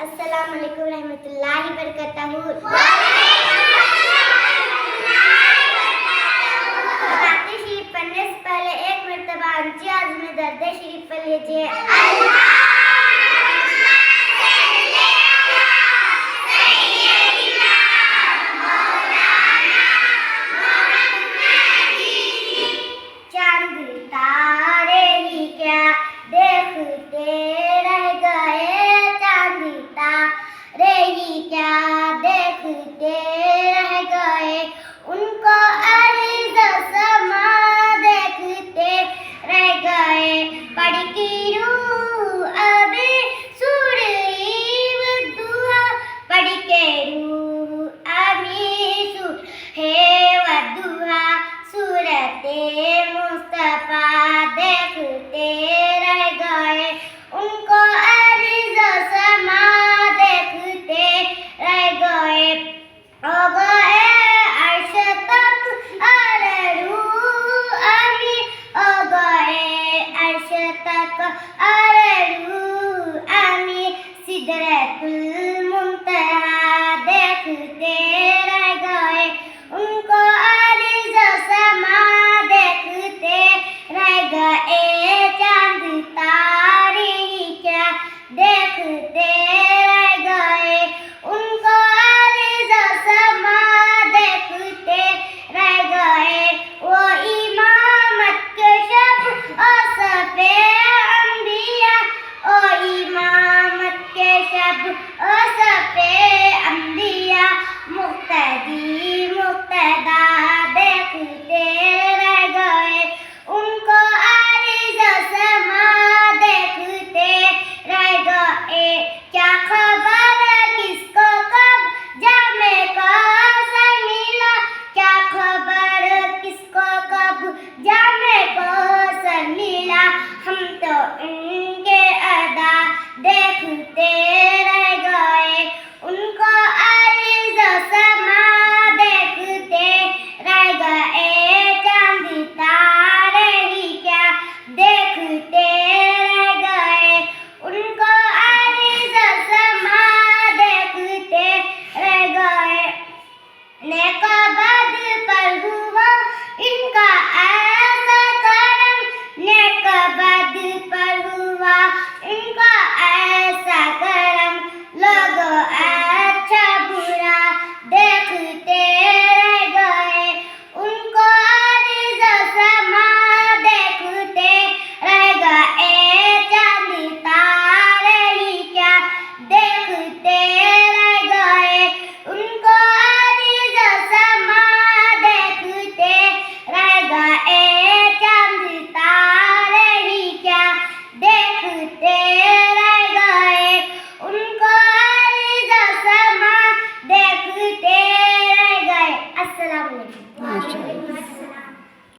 अस्सलाम वालेकुम रहमतुल्लाहि बरकातहू। फतेह शरीफ पढ़ने से पहले एक मरतबा ऊंची आवाज में दर्द शरीफ पढ़ लीजिए। चांद तारे ही क्या देखते रह गए, चांद तारे ही क्या देखते रह गए, उनको अर्ज़ समा देखते रह गए। पढ़ की रूह अब सूरह दुआ, पढ़ के रूह अमी है वदुआ, सूरते मुस्तफा देखते रह गए, उनको अर्ज़ समा देखते रह गए। हो गए अर्श तक रूह अमी, हो गए अर्श तक रूह अमी, सिदरतुल मुंतहा देखते रह गए, उनको अर्ज़ समा देखते रह गए। चांद तारे ही क्या देखते